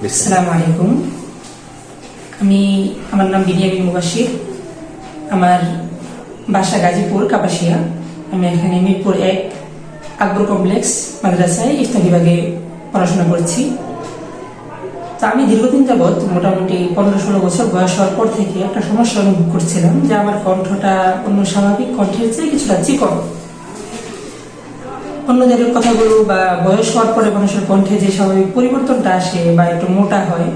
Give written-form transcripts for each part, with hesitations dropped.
আসসালামু আলাইকুম। আমার নাম বিনিয়ামিন মুবাশির। আমার বাসা গাজীপুর কাপাসিয়া। আমি এখানে মিরপুর 1 আকবর কমপ্লেক্স মাদ্রাসায় ইফতা বিভাগে পড়াশোনা করছি। তো আমি দীর্ঘদিন যাবৎ মোটামুটি 15-16 বছর বয়স হওয়ার পর থেকে একটা সমস্যা অনুভব করছিলাম যে আমার কণ্ঠটা অন্য স্বাভাবিক কণ্ঠের চেয়ে কিছুটা চিকন। অন্যদের কথাগুলো বা বয়স হওয়ার পরে মানুষের কণ্ঠে যে স্বাভাবিক পরিবর্তনটা আসে বা একটু মোটা হয়,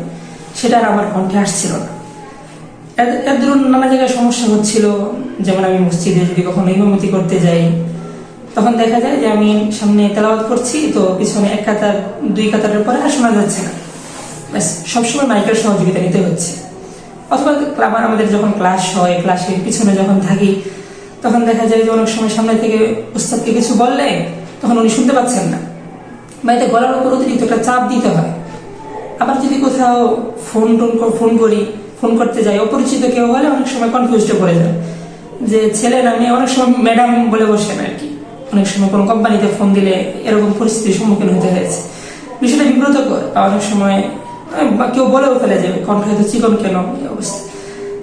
সেটা আর আমার কণ্ঠে আসছিল না। এর ধরুন নানা জায়গায় সমস্যা হচ্ছিল। যেমন আমি মসজিদে যদি কখনো ইমামতি করতে যাই, তখন দেখা যায় যে আমি সামনে তেলাওয়াত করছি, তো পিছনে 1 কাতার 2 কাতারের পরে আর শোনা যাচ্ছে না। সবসময় মাইকের সহযোগিতা নিতে হচ্ছে। অথবা আমাদের যখন ক্লাস হয়, ক্লাসের পিছনে যখন থাকি, তখন দেখা যায় যে অনেক সময় সামনে থেকে উস্তাদকে কিছু বললে তখন উনি শুনতে পাচ্ছেন না, বা এতে গলার উপর অতিরিক্ত একটা চাপ দিতে হয়। আবার যদি কোথাও ফোন করতে যাই, অপরিচিত কেউ হলে অনেক সময় কনফিউজড পড়ে যায় যে ছেলে না মেয়ে। অনেক সময় ম্যাডাম বলে বসেন আর কি। অনেক সময় কোনো কোম্পানিতে ফোন দিলে এরকম পরিস্থিতির সম্মুখীন হতে হয়েছে। বিষয়টা বিব্রতকর। অনেক সময় কেউ বলেও ফেলে যাবে কণ্ঠ হয়তো চিকন কেন, এই অবস্থা।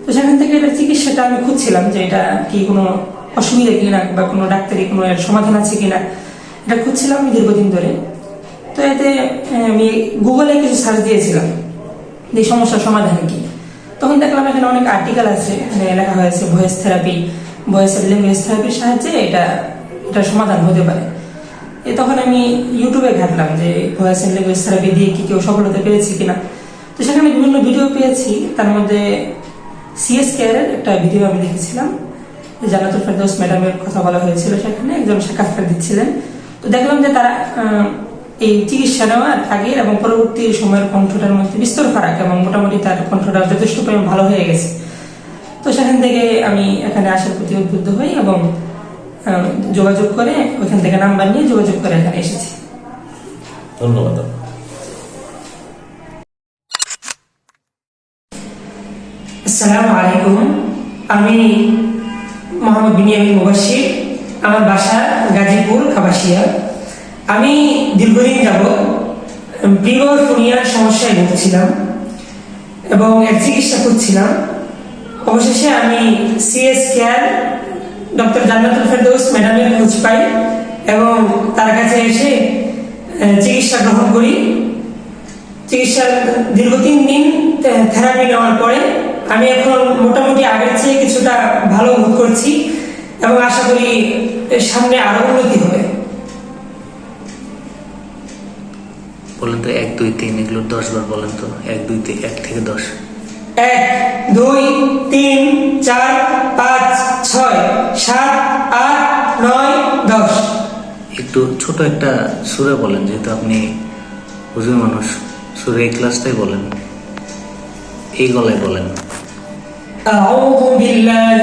তো সেখান থেকে এটা চিকিৎসাটা আমি খুঁজছিলাম যে এটা কি কোনো অসুবিধা কিনা বা কোনো ডাক্তারি কোনো এর সমাধান আছে কিনা, এটা খুঁজছিলাম আমি দীর্ঘদিন ধরে। তো এতে আমি গুগলে কিছু সার্চ দিয়েছিলাম যে সমস্যার সমাধান কি। তখন দেখলাম এখানে অনেক আর্টিকেল আছে, এখানে লেখা হয়েছে ভয়েস ল্যাঙ্গুয়েজ থেরাপির সাহায্যে এটা সমাধান হতে পারে। তখন আমি ইউটিউবে ঘাটলাম যে ভয়েস ল্যাঙ্গুয়েজ থেরাপি দিয়ে কি কেউ সফলতা পেয়েছে কিনা। তো সেখানে বিভিন্ন ভিডিও পেয়েছি। তার মধ্যে সিএস কেয়ারের একটা ভিডিও আমি দেখেছিলাম, জান্নাতুল ফেরদৌস ম্যাডামের কথা বলা হয়েছিল। সেখানে একজন সাক্ষাৎকার দিচ্ছিলেন। তো দেখলাম যে তারা এই চিকিৎসা নেওয়ার আগে এবং পরবর্তী সময়ের কণ্ঠটার মধ্যে বিস্তর ফারাক, এবং মোটামুটি তার কণ্ঠটা যথেষ্ট পরিমাণ ভালো হয়ে গেছে। তো সেখান থেকে আমি এখানে আসার প্রতি উদ্বুদ্ধ হই এবং যোগাযোগ করে ওইখান থেকে নাম্বার নিয়ে যোগাযোগ করে এখানে এসেছি। ধন্যবাদ। আসসালামু আলাইকুম। আমি মোহাম্মদ বিনিয়ামিন মুবাশির। আমার বাসা গাজীপুর কাপাসিয়া। আমি দীর্ঘদিন যাবৎ প্রিমোরফোনিয়ার সমস্যায় ভুগছিলাম এবং এর চিকিৎসা করছিলাম। অবশেষে আমি CS care doctor Jannatul Ferdous ম্যাডামের খোঁজ পাই এবং তার কাছে এসে চিকিৎসা গ্রহণ করি। চিকিৎসার দীর্ঘ 3 দিন থেরাপি নেওয়ার পরে আমি এখন মোটামুটি আগের চেয়ে কিছুটা ভালো বোধ করছি এবং আশা করি সামনে আরো উন্নতি হবে। বলেন তো 1 2 3 এগুলো 10 বার বলেন তো। 1 2 3 1 থেকে 10। 1 2 3 4 5 6 7 8 9 10। একটু ছোট একটা সুরে বলেন, যেহেতু আপনি বুঝুন মানুষ, সুরে এই ক্লাসটাই বলেন, এই গলায় বলেন। أعوذ بالله